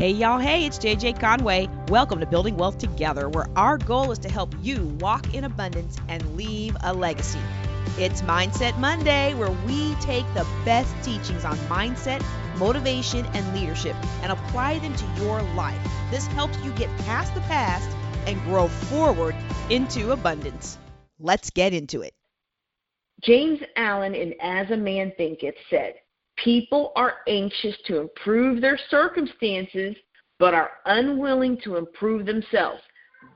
Hey y'all, hey, it's JJ Conway. Welcome to Building Wealth Together, where our goal is to help you walk in abundance and leave a legacy. It's Mindset Monday, where we take the best teachings on mindset, motivation, and leadership and apply them to your life. This helps you get past the past and grow forward into abundance. Let's get into it. James Allen in As a Man Thinketh said, people are anxious to improve their circumstances, but are unwilling to improve themselves.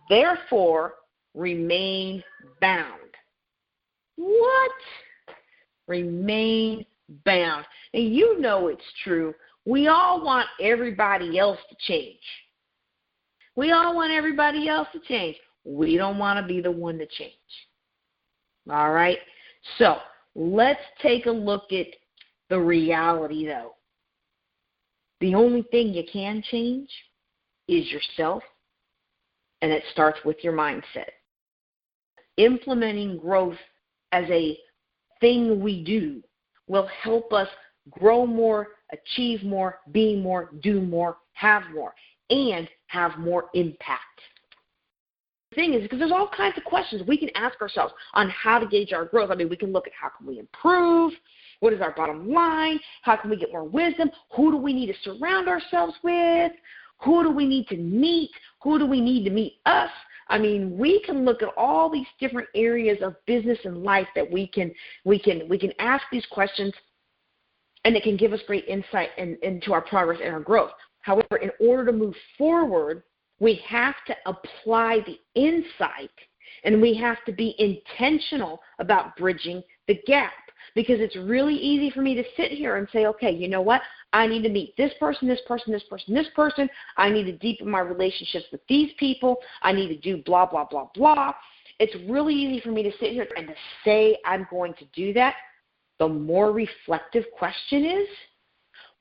Therefore, remain bound. What? Remain bound. And you know it's true. We all want everybody else to change. We all want everybody else to change. We don't want to be the one to change. All right? So let's take a look at the reality, though. The only thing you can change is yourself, and it starts with your mindset. Implementing growth as a thing we do will help us grow more, achieve more, be more, do more, have more, and have more impact. The thing is, because there's all kinds of questions we can ask ourselves on how to gauge our growth. I mean, we can look at how can we improve, what is our bottom line, how can we get more wisdom, who do we need to surround ourselves with, who do we need to meet, who do we need to meet us. I mean, we can look at all these different areas of business and life that we can ask these questions, and it can give us great insight into our progress and our growth. However, in order to move forward, we have to apply the insight, and we have to be intentional about bridging the gap. Because it's really easy for me to sit here and say, okay, you know what? I need to meet this person, this person, this person, this person. I need to deepen my relationships with these people. I need to do blah, blah, blah, blah. It's really easy for me to sit here and to say I'm going to do that. The more reflective question is,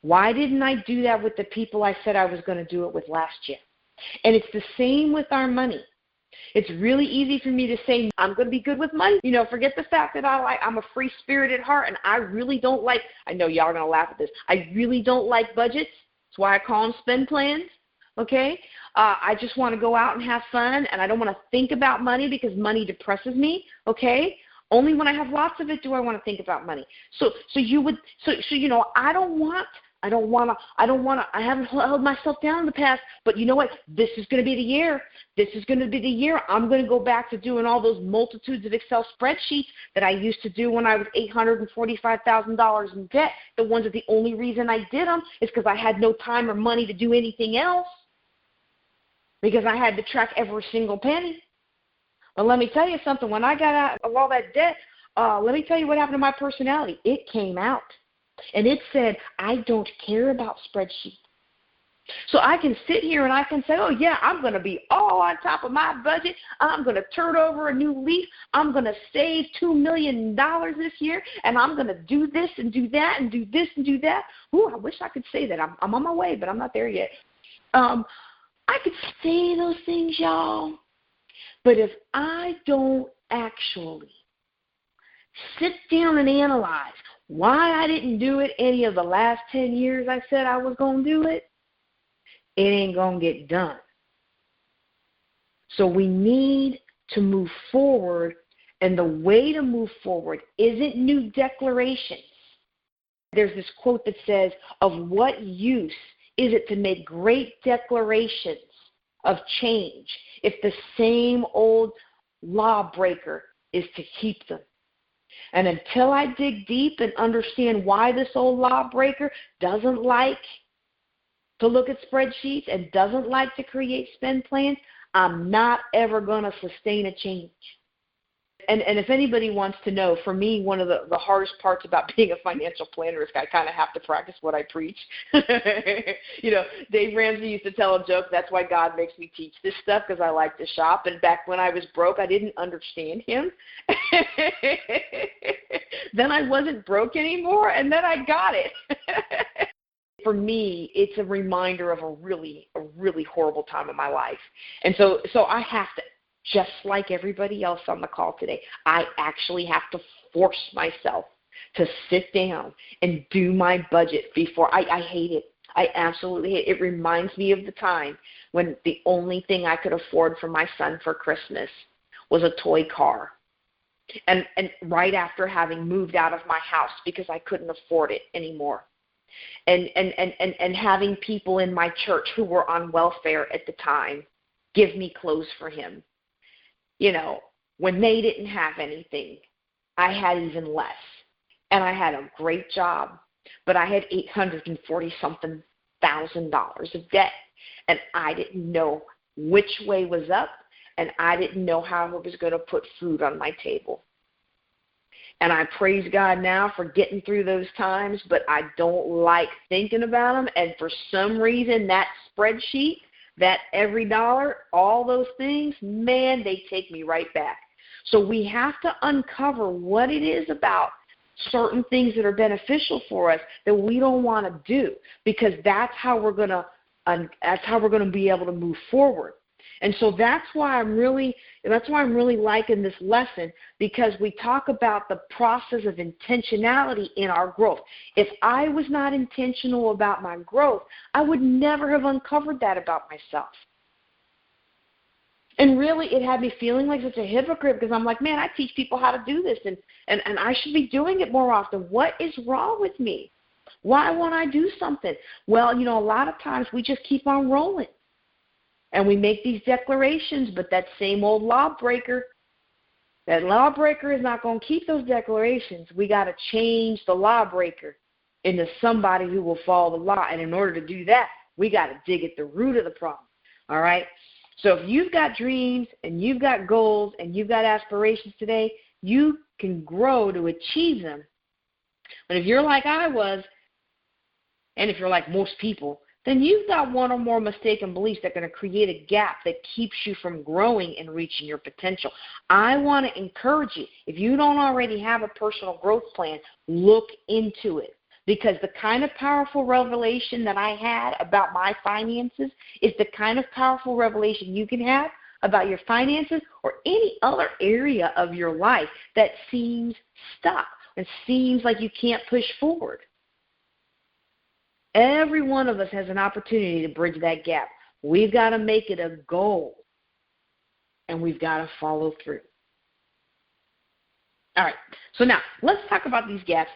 why didn't I do that with the people I said I was going to do it with last year? And it's the same with our money. It's really easy for me to say, I'm going to be good with money. You know, forget the fact that I'm a free-spirited heart, and I really don't like, I know y'all are going to laugh at this, I really don't like budgets. That's why I call them spend plans, okay? I just want to go out and have fun, and I don't want to think about money because money depresses me, okay? Only when I have lots of it do I want to think about money. So you know, I haven't held myself down in the past, but you know what? This is going to be the year. This is going to be the year I'm going to go back to doing all those multitudes of Excel spreadsheets that I used to do when I was $845,000 in debt. The ones that the only reason I did them is because I had no time or money to do anything else, because I had to track every single penny. But let me tell you something. When I got out of all that debt, let me tell you what happened to my personality. It came out. And it said, I don't care about spreadsheets. So I can sit here and I can say, oh, yeah, I'm going to be all on top of my budget. I'm going to turn over a new leaf. I'm going to save $2 million this year, and I'm going to do this and do that and do this and do that. Ooh, I wish I could say that. I'm on my way, but I'm not there yet. I could say those things, y'all. But if I don't actually sit down and analyze why I didn't do it any of the last 10 years I said I was going to do it, it ain't going to get done. So we need to move forward, and the way to move forward isn't new declarations. There's this quote that says, of what use is it to make great declarations of change if the same old lawbreaker is to keep them? And until I dig deep and understand why this old lawbreaker doesn't like to look at spreadsheets and doesn't like to create spend plans, I'm not ever going to sustain a change. And if anybody wants to know, for me, one of the hardest parts about being a financial planner is I kind of have to practice what I preach. You know, Dave Ramsey used to tell a joke, that's why God makes me teach this stuff, because I like to shop. And back when I was broke, I didn't understand him. Then I wasn't broke anymore, and then I got it. For me, it's a reminder of a really horrible time in my life. And so I have to, just like everybody else on the call today, I actually have to force myself to sit down and do my budget before I hate it. I absolutely hate it. It reminds me of the time when the only thing I could afford for my son for Christmas was a toy car. And right after having moved out of my house because I couldn't afford it anymore. And having people in my church who were on welfare at the time give me clothes for him. You know, when they didn't have anything, I had even less. And I had a great job, but I had $840-something thousand of debt. And I didn't know which way was up, and I didn't know how I was going to put food on my table. And I praise God now for getting through those times, but I don't like thinking about them. And for some reason, that spreadsheet, that every dollar, all those things, man, they take me right back. So we have to uncover what it is about certain things that are beneficial for us that we don't want to do, because that's how we're going to be able to move forward. And so that's why I'm really liking this lesson, because we talk about the process of intentionality in our growth. If I was not intentional about my growth, I would never have uncovered that about myself. And really, it had me feeling like such a hypocrite, because I'm like, man, I teach people how to do this, and I should be doing it more often. What is wrong with me? Why won't I do something? Well, you know, a lot of times we just keep on rolling. And we make these declarations, but that same old lawbreaker is not going to keep those declarations. We got to change the lawbreaker into somebody who will follow the law. And in order to do that, we got to dig at the root of the problem. All right? So if you've got dreams and you've got goals and you've got aspirations today, you can grow to achieve them. But if you're like I was, and if you're like most people, then you've got one or more mistaken beliefs that are going to create a gap that keeps you from growing and reaching your potential. I want to encourage you, if you don't already have a personal growth plan, look into it. Because the kind of powerful revelation that I had about my finances is the kind of powerful revelation you can have about your finances or any other area of your life that seems stuck and seems like you can't push forward. Every one of us has an opportunity to bridge that gap. We've got to make it a goal, and we've got to follow through. All right, so now let's talk about these gaps.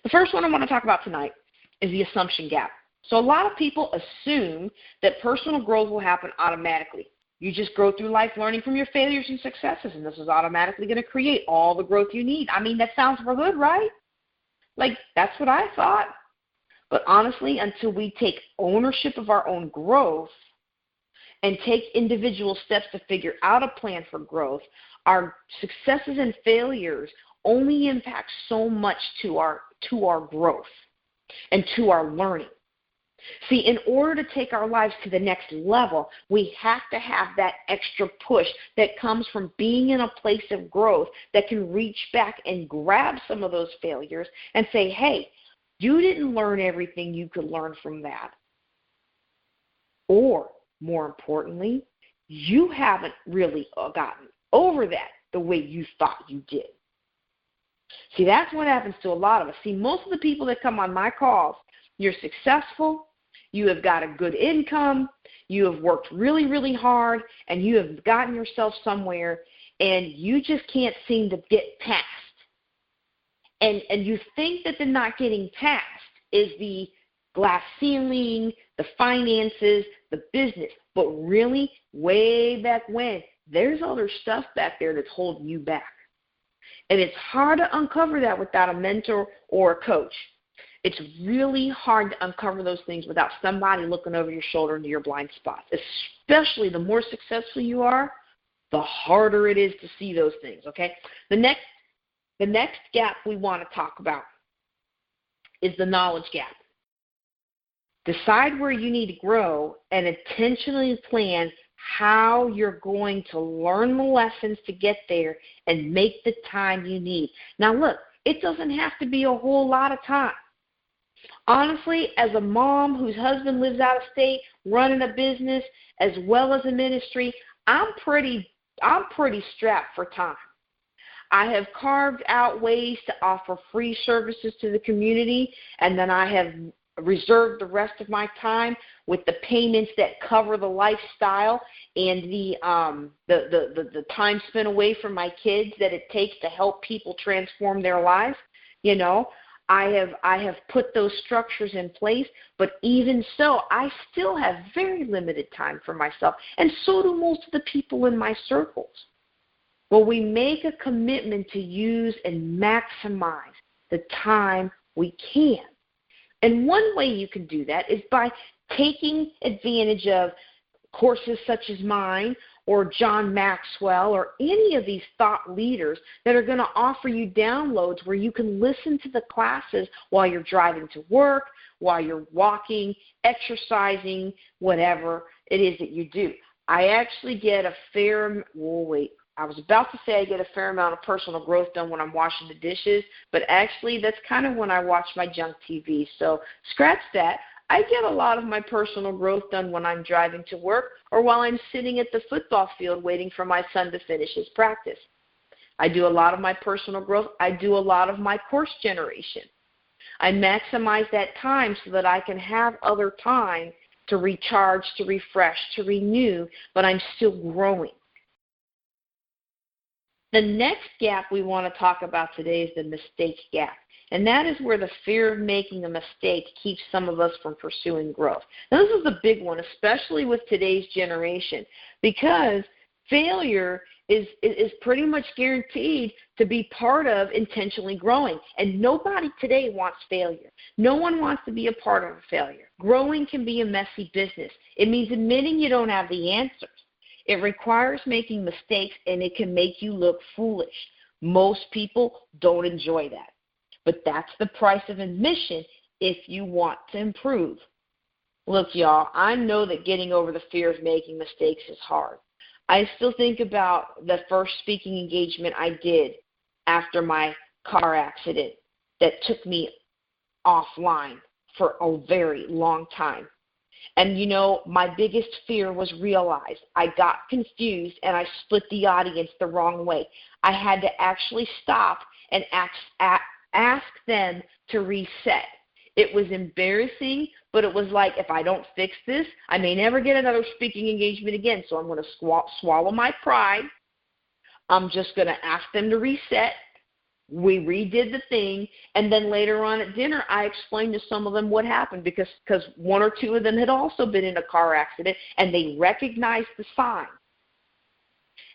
The first one I want to talk about tonight is the assumption gap. So a lot of people assume that personal growth will happen automatically. You just go through life learning from your failures and successes, and this is automatically going to create all the growth you need. I mean, that sounds real good, right? Like, that's what I thought. But honestly, until we take ownership of our own growth and take individual steps to figure out a plan for growth, our successes and failures only impact so much to our growth and to our learning. See, in order to take our lives to the next level, we have to have that extra push that comes from being in a place of growth that can reach back and grab some of those failures and say, hey, you didn't learn everything you could learn from that. Or, more importantly, you haven't really gotten over that the way you thought you did. See, that's what happens to a lot of us. See, most of the people that come on my calls, you're successful, you have got a good income, you have worked really, really hard, and you have gotten yourself somewhere, and you just can't seem to get past. And you think that the not getting past is the glass ceiling, the finances, the business. But really, way back when, there's other stuff back there that's holding you back. And it's hard to uncover that without a mentor or a coach. It's really hard to uncover those things without somebody looking over your shoulder into your blind spots. Especially the more successful you are, the harder it is to see those things, okay? The next gap we want to talk about is the knowledge gap. Decide where you need to grow and intentionally plan how you're going to learn the lessons to get there and make the time you need. Now, look, it doesn't have to be a whole lot of time. Honestly, as a mom whose husband lives out of state, running a business as well as a ministry, I'm pretty strapped for time. I have carved out ways to offer free services to the community, and then I have reserve the rest of my time with the payments that cover the lifestyle and the time spent away from my kids that it takes to help people transform their lives. You know, I have put those structures in place, but even so, I still have very limited time for myself, and so do most of the people in my circles. Well, we make a commitment to use and maximize the time we can. And one way you can do that is by taking advantage of courses such as mine or John Maxwell or any of these thought leaders that are going to offer you downloads where you can listen to the classes while you're driving to work, while you're walking, exercising, whatever it is that you do. I actually get a fair I was about to say I get a fair amount of personal growth done when I'm washing the dishes, but actually that's kind of when I watch my junk TV. So scratch that. I get a lot of my personal growth done when I'm driving to work or while I'm sitting at the football field waiting for my son to finish his practice. I do a lot of my personal growth. I do a lot of my course generation. I maximize that time so that I can have other time to recharge, to refresh, to renew, but I'm still growing. The next gap we want to talk about today is the mistake gap. And that is where the fear of making a mistake keeps some of us from pursuing growth. Now, this is the big one, especially with today's generation, because failure is pretty much guaranteed to be part of intentionally growing. And nobody today wants failure. No one wants to be a part of a failure. Growing can be a messy business. It means admitting you don't have the answers. It requires making mistakes, and it can make you look foolish. Most people don't enjoy that. But that's the price of admission if you want to improve. Look, y'all, I know that getting over the fear of making mistakes is hard. I still think about the first speaking engagement I did after my car accident that took me offline for a very long time. And, you know, my biggest fear was realized. I got confused and I split the audience the wrong way. I had to actually stop and ask them to reset. It was embarrassing, but it was like, if I don't fix this, I may never get another speaking engagement again. So I'm going to swallow my pride. I'm just going to ask them to reset. We redid the thing, and then later on at dinner, I explained to some of them what happened because one or two of them had also been in a car accident, and they recognized the sign.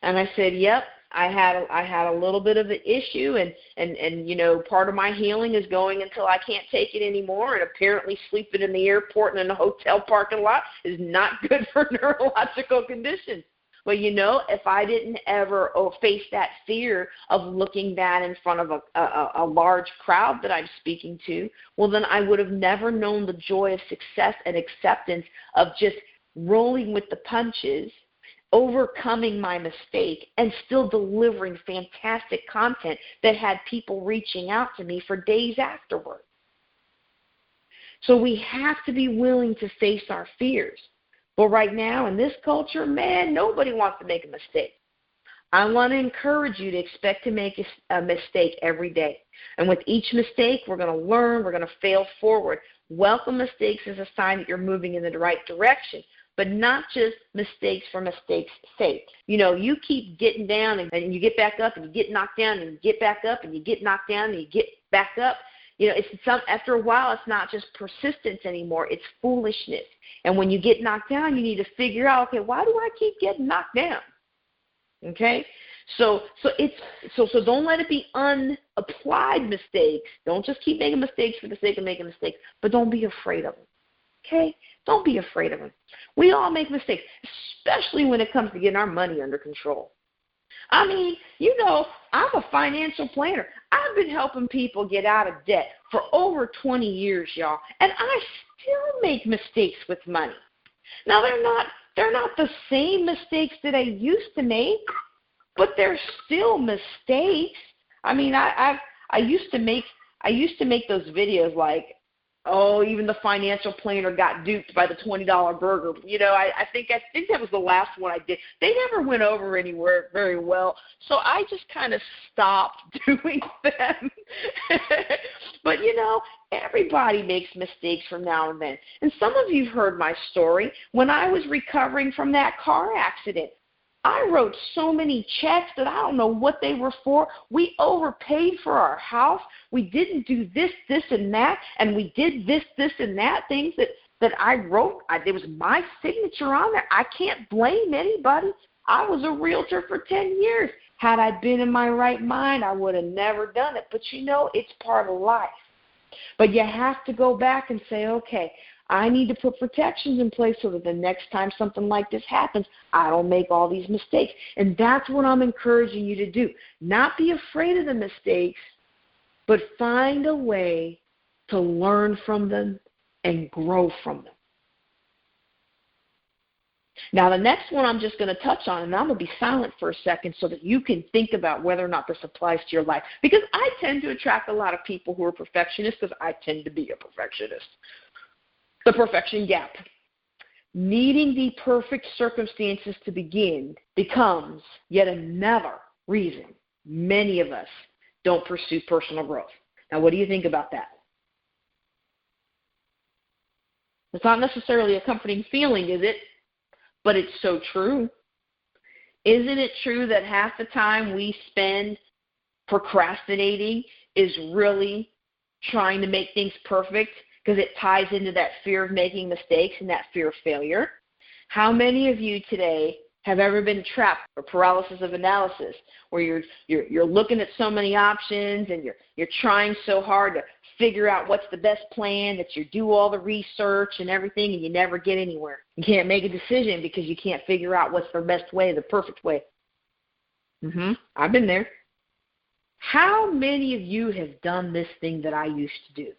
And I said, yep, I had a little bit of an issue, and you know, part of my healing is going until I can't take it anymore, and apparently sleeping in the airport and in a hotel parking lot is not good for neurological conditions. Well, you know, if I didn't ever face that fear of looking bad in front of a large crowd that I'm speaking to, well, then I would have never known the joy of success and acceptance of just rolling with the punches, overcoming my mistake, and still delivering fantastic content that had people reaching out to me for days afterward. So we have to be willing to face our fears. But right now in this culture, man, nobody wants to make a mistake. I want to encourage you to expect to make a mistake every day. And with each mistake, we're going to learn, we're going to fail forward. Welcome mistakes as a sign that you're moving in the right direction, but not just mistakes for mistakes' sake. You know, you keep getting down and you get back up and you get knocked down and you get back up and you get knocked down and you get back up. You know, after a while, it's not just persistence anymore. It's foolishness. And when you get knocked down, you need to figure out, okay, why do I keep getting knocked down? Okay? So don't let it be unapplied mistakes. Don't just keep making mistakes for the sake of making mistakes, but don't be afraid of them. Okay? Don't be afraid of them. We all make mistakes, especially when it comes to getting our money under control. I mean, you know, I'm a financial planner. I've been helping people get out of debt for over 20 years, y'all, and I still make mistakes with money. Now, they're not the same mistakes that I used to make, but they're still mistakes. I mean, I used to make those videos like even the financial planner got duped by the $20 burger. I think that was the last one I did. They never went over anywhere very well, so I just kind of stopped doing them. But, everybody makes mistakes from now and then. And some of you have heard my story. When I was recovering from that car accident, I wrote so many checks that I don't know what they were for. We overpaid for our house. We didn't do this, and that, and we did this, and that, things that I wrote. There was my signature on there. I can't blame anybody. I was a realtor for 10 years. Had I been in my right mind, I would have never done it. But, it's part of life. But you have to go back and say, okay, I need to put protections in place so that the next time something like this happens, I don't make all these mistakes. And that's what I'm encouraging you to do. Not be afraid of the mistakes, but find a way to learn from them and grow from them. Now, the next one I'm just going to touch on, and I'm going to be silent for a second so that you can think about whether or not this applies to your life. Because I tend to attract a lot of people who are perfectionists because I tend to be a perfectionist. The perfection gap. Needing the perfect circumstances to begin becomes yet another reason many of us don't pursue personal growth. Now, what do you think about that? It's not necessarily a comforting feeling, is it? But it's so true. Isn't it true that half the time we spend procrastinating is really trying to make things perfect because it ties into that fear of making mistakes and that fear of failure? How many of you today have ever been trapped for paralysis of analysis, where you're looking at so many options and you're trying so hard to figure out what's the best plan, that you do all the research and everything, and you never get anywhere? You can't make a decision because you can't figure out what's the best way, the perfect way. I've been there. How many of you have done this thing that I used to do?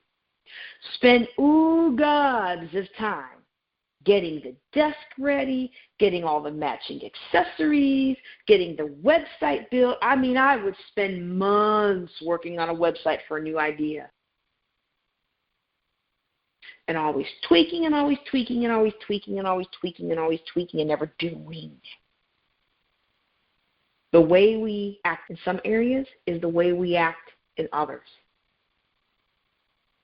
Spend gobs of time getting the desk ready, getting all the matching accessories, getting the website built. I would spend months working on a website for a new idea. And always tweaking and always tweaking and always tweaking and always tweaking and always tweaking and never doing. The way we act in some areas is the way we act in others.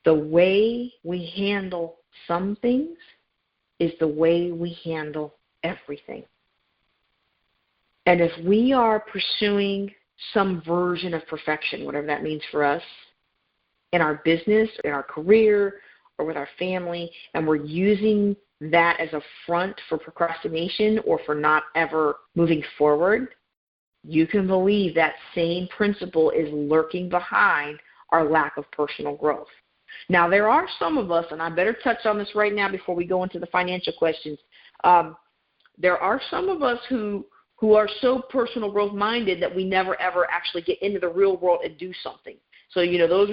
The way we handle some things is the way we handle everything. And if we are pursuing some version of perfection, whatever that means for us, in our business, in our career, or with our family, and we're using that as a front for procrastination or for not ever moving forward, you can believe that same principle is lurking behind our lack of personal growth. Now, there are some of us, and I better touch on this right now before we go into the financial questions. There are some of us who are so personal growth minded that we never ever actually get into the real world and do something. So those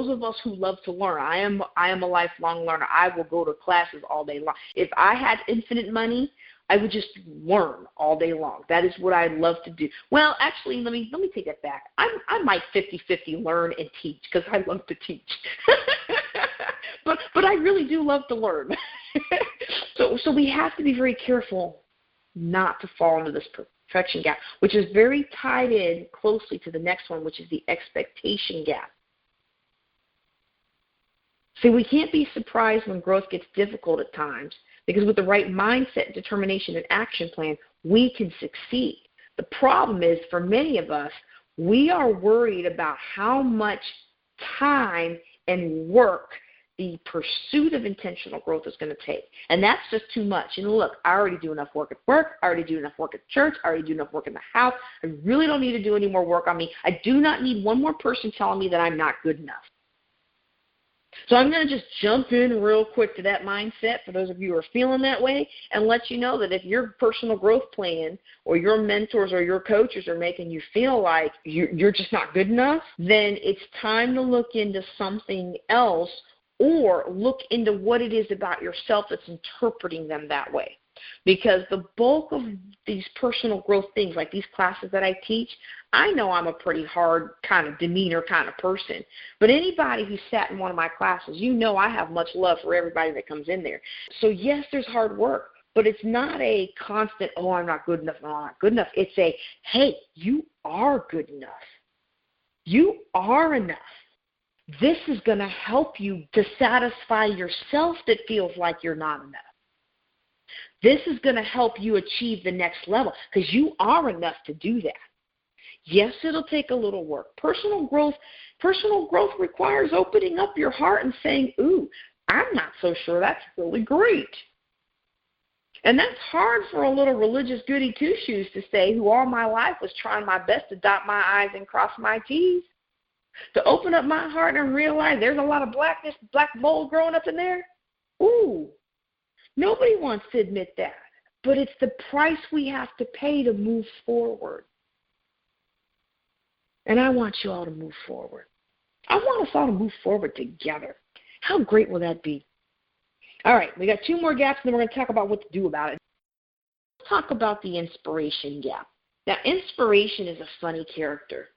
of us who love to learn. I am a lifelong learner. I will go to classes all day long. If I had infinite money, I would just learn all day long. That is what I love to do. Well, actually, let me take that back. I might 50-50 learn and teach because I love to teach. but I really do love to learn. So we have to be very careful not to fall into this perfection gap, which is very tied in closely to the next one, which is the expectation gap. See, we can't be surprised when growth gets difficult at times, because with the right mindset, determination, and action plan, we can succeed. The problem is, for many of us, we are worried about how much time and work the pursuit of intentional growth is going to take. And that's just too much. Look, I already do enough work at work. I already do enough work at church. I already do enough work in the house. I really don't need to do any more work on me. I do not need one more person telling me that I'm not good enough. So I'm going to just jump in real quick to that mindset for those of you who are feeling that way, and let you know that if your personal growth plan or your mentors or your coaches are making you feel like you're just not good enough, then it's time to look into something else, or look into what it is about yourself that's interpreting them that way. Because the bulk of these personal growth things, like these classes that I teach, I know I'm a pretty hard kind of demeanor kind of person. But anybody who sat in one of my classes, you know I have much love for everybody that comes in there. So yes, there's hard work, but it's not a constant, oh, I'm not good enough, no, I'm not good enough. It's a, hey, you are good enough. You are enough. This is going to help you to satisfy yourself that feels like you're not enough. This is going to help you achieve the next level because you are enough to do that. Yes, it'll take a little work. Personal growth requires opening up your heart and saying, ooh, I'm not so sure that's really great. And that's hard for a little religious goody two-shoes to say who all my life was trying my best to dot my I's and cross my T's. To open up my heart and realize there's a lot of blackness, black mold growing up in there. Ooh. Nobody wants to admit that, but it's the price we have to pay to move forward. And I want you all to move forward. I want us all to move forward together. How great will that be? All right, we got 2 more gaps, and then we're going to talk about what to do about it. Let's talk about the inspiration gap. Now, inspiration is a funny character.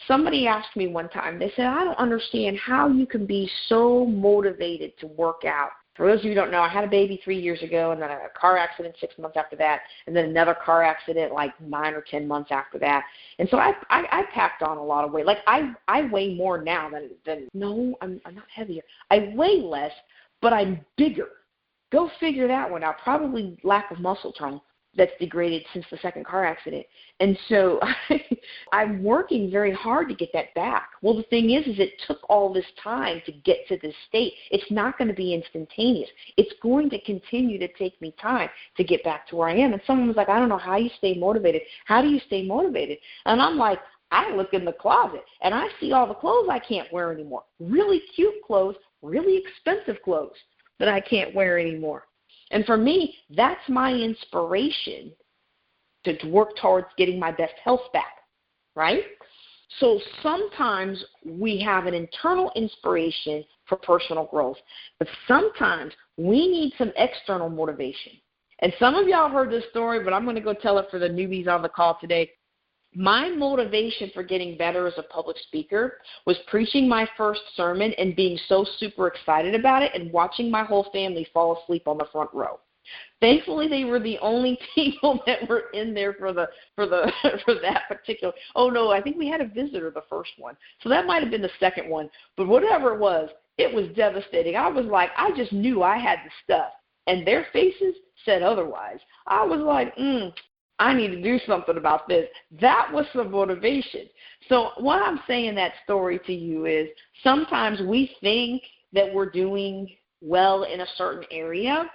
Somebody asked me one time, they said, I don't understand how you can be so motivated to work out. For those of you who don't know, I had a baby 3 years ago, and then I had a car accident 6 months after that, and then another car accident like 9 or 10 months after that. And so I packed on a lot of weight. Like I weigh more now than no, I'm not heavier. I weigh less, but I'm bigger. Go figure that one out. Probably lack of muscle tone that's degraded since the second car accident. And so I'm working very hard to get that back. Well, the thing is it took all this time to get to this state. It's not going to be instantaneous. It's going to continue to take me time to get back to where I am. And someone was like, I don't know how you stay motivated. How do you stay motivated? And I'm like, I look in the closet, and I see all the clothes I can't wear anymore. Really cute clothes, really expensive clothes that I can't wear anymore. And for me, that's my inspiration to work towards getting my best health back, right? So sometimes we have an internal inspiration for personal growth, but sometimes we need some external motivation. And some of y'all have heard this story, but I'm going to go tell it for the newbies on the call today. My motivation for getting better as a public speaker was preaching my first sermon and being so super excited about it and watching my whole family fall asleep on the front row. Thankfully, they were the only people that were in there for that particular. Oh no, I think we had a visitor the first one, so that might have been the second one. But whatever it was devastating. I was like, I just knew I had the stuff, and their faces said otherwise. I was like, I need to do something about this. That was some motivation. So what I'm saying that story to you is sometimes we think that we're doing well in a certain area,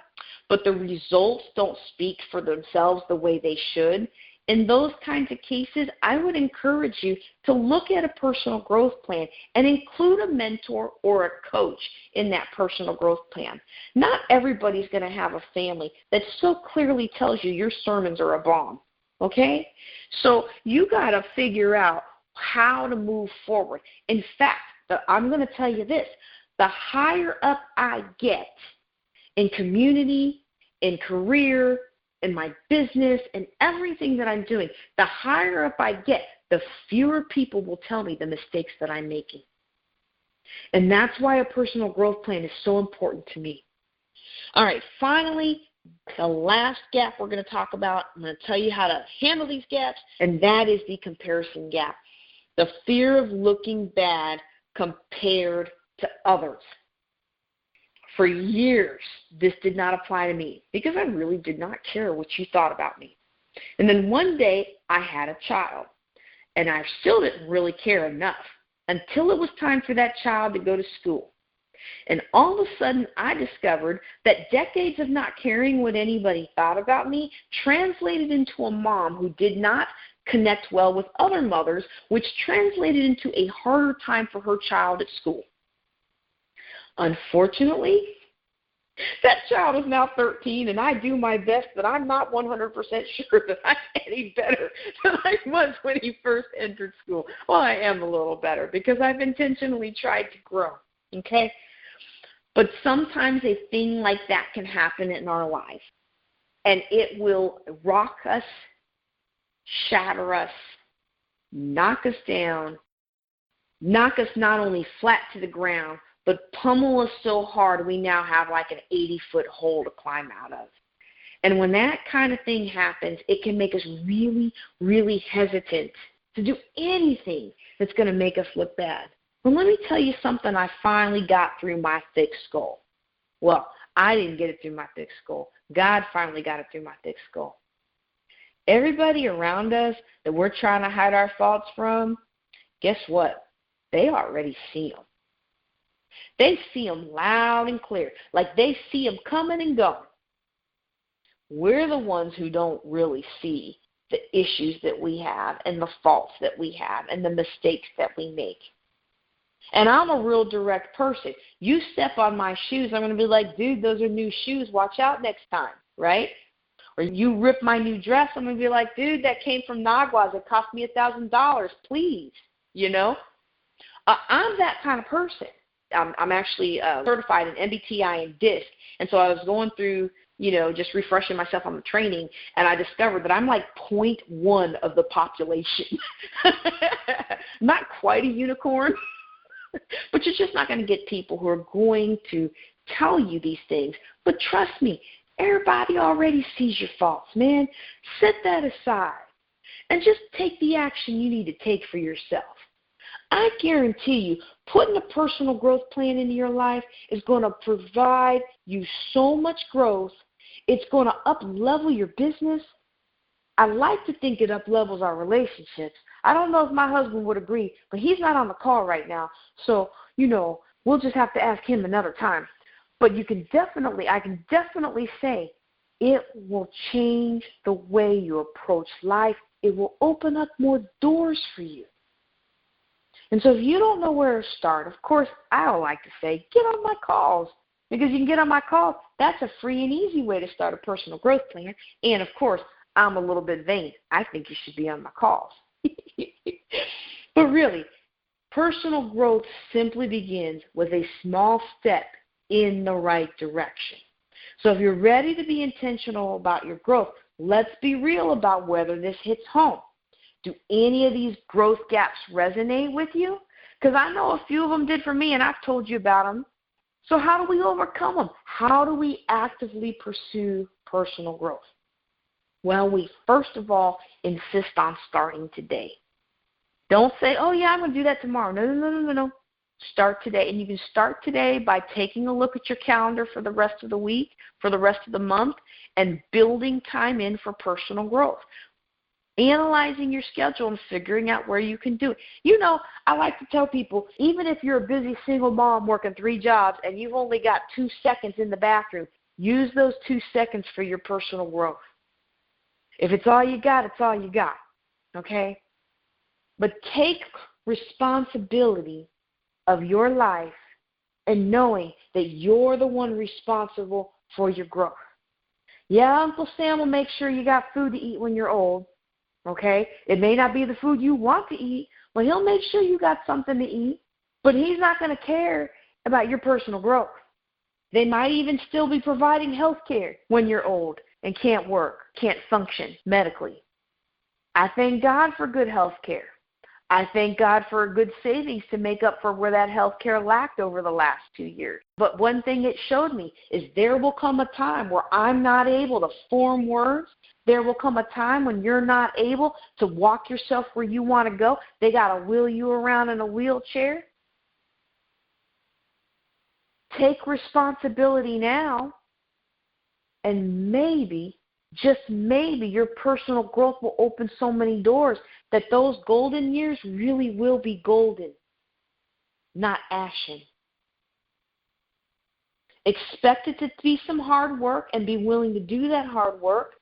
but the results don't speak for themselves the way they should. In those kinds of cases, I would encourage you to look at a personal growth plan and include a mentor or a coach in that personal growth plan. Not everybody's going to have a family that so clearly tells you your sermons are a bomb, okay? So you got to figure out how to move forward. In fact, I'm going to tell you this, the higher up I get in community, in career, in my business, and everything that I'm doing, the higher up I get, the fewer people will tell me the mistakes that I'm making. And that's why a personal growth plan is so important to me. All right, finally, the last gap we're going to talk about, I'm going to tell you how to handle these gaps, and that is the comparison gap. The fear of looking bad compared to others. For years, this did not apply to me because I really did not care what you thought about me. And then one day, I had a child, and I still didn't really care enough until it was time for that child to go to school. And all of a sudden, I discovered that decades of not caring what anybody thought about me translated into a mom who did not connect well with other mothers, which translated into a harder time for her child at school. Unfortunately, that child is now 13, and I do my best, but I'm not 100% sure that I'm any better than I was when he first entered school. Well, I am a little better because I've intentionally tried to grow, okay? But sometimes a thing like that can happen in our life. And it will rock us, shatter us, knock us down, knock us not only flat to the ground, but pummel us so hard we now have like an 80-foot hole to climb out of. And when that kind of thing happens, it can make us really, really hesitant to do anything that's going to make us look bad. Well, let me tell you something I finally got through my thick skull. Well, I didn't get it through my thick skull. God finally got it through my thick skull. Everybody around us that we're trying to hide our faults from, guess what? They already see them. They see them loud and clear, like they see them coming and going. We're the ones who don't really see the issues that we have and the faults that we have and the mistakes that we make. And I'm a real direct person. You step on my shoes, I'm going to be like, dude, those are new shoes. Watch out next time, right? Or you rip my new dress, I'm going to be like, dude, that came from Nagua's. It cost me $1,000. Please, you know? I'm that kind of person. I'm actually certified in MBTI and DISC. And so I was going through, just refreshing myself on the training, and I discovered that I'm like 0.1 of the population. Not quite a unicorn, but you're just not going to get people who are going to tell you these things. But trust me, everybody already sees your faults, man. Set that aside and just take the action you need to take for yourself. I guarantee you, putting a personal growth plan into your life is going to provide you so much growth. It's going to up-level your business. I like to think it up-levels our relationships. I don't know if my husband would agree, but he's not on the call right now. So, we'll just have to ask him another time. But I can definitely say it will change the way you approach life. It will open up more doors for you. And so if you don't know where to start, of course, I don't like to say, get on my calls. Because you can get on my calls. That's a free and easy way to start a personal growth plan. And, of course, I'm a little bit vain. I think you should be on my calls. But really, personal growth simply begins with a small step in the right direction. So if you're ready to be intentional about your growth, let's be real about whether this hits home. Do any of these growth gaps resonate with you? Because I know a few of them did for me, and I've told you about them. So how do we overcome them? How do we actively pursue personal growth? Well, we first of all insist on starting today. Don't say, oh, yeah, I'm going to do that tomorrow. No. Start today. And you can start today by taking a look at your calendar for the rest of the week, for the rest of the month, and building time in for personal growth. Analyzing your schedule and figuring out where you can do it. I like to tell people, even if you're a busy single mom working 3 jobs and you've only got 2 seconds in the bathroom, use those 2 seconds for your personal growth. If it's all you got, it's all you got, okay? But take responsibility of your life and knowing that you're the one responsible for your growth. Yeah, Uncle Sam will make sure you got food to eat when you're old. Okay? It may not be the food you want to eat, but he'll make sure you got something to eat. But he's not going to care about your personal growth. They might even still be providing health care when you're old and can't work, can't function medically. I thank God for good health care. I thank God for a good savings to make up for where that health care lacked over the last 2 years. But one thing it showed me is there will come a time where I'm not able to form words. There will come a time when you're not able to walk yourself where you want to go. They got to wheel you around in a wheelchair. Take responsibility now, and maybe, just maybe, your personal growth will open so many doors that those golden years really will be golden, not ashen. Expect it to be some hard work and be willing to do that hard work.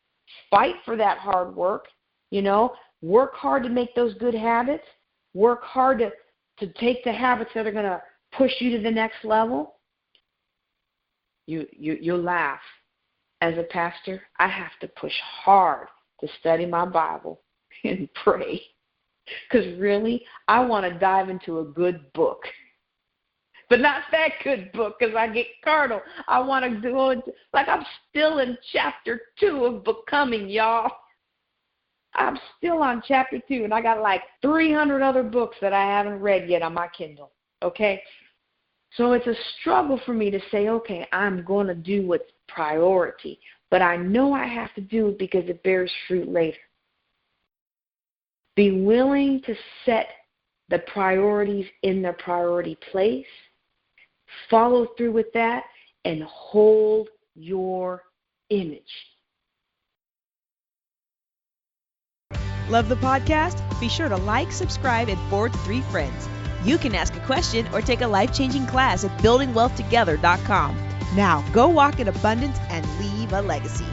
Fight for that hard work, Work hard to make those good habits. Work hard to take the habits that are going to push you to the next level. You'll laugh. As a pastor, I have to push hard to study my Bible and pray. Because really, I want to dive into a good book. but not that good book because I get carnal. I want to go into, like I'm still in chapter 2 of Becoming, y'all. I'm still on chapter 2, and I got like 300 other books that I haven't read yet on my Kindle, okay? So it's a struggle for me to say, okay, I'm going to do what's priority, but I know I have to do it because it bears fruit later. Be willing to set the priorities in their priority place, follow through with that, and hold your image. Love the podcast? Be sure to like, subscribe, and forward to 3 friends. You can ask a question or take a life-changing class at buildingwealthtogether.com. Now, go walk in abundance and leave a legacy.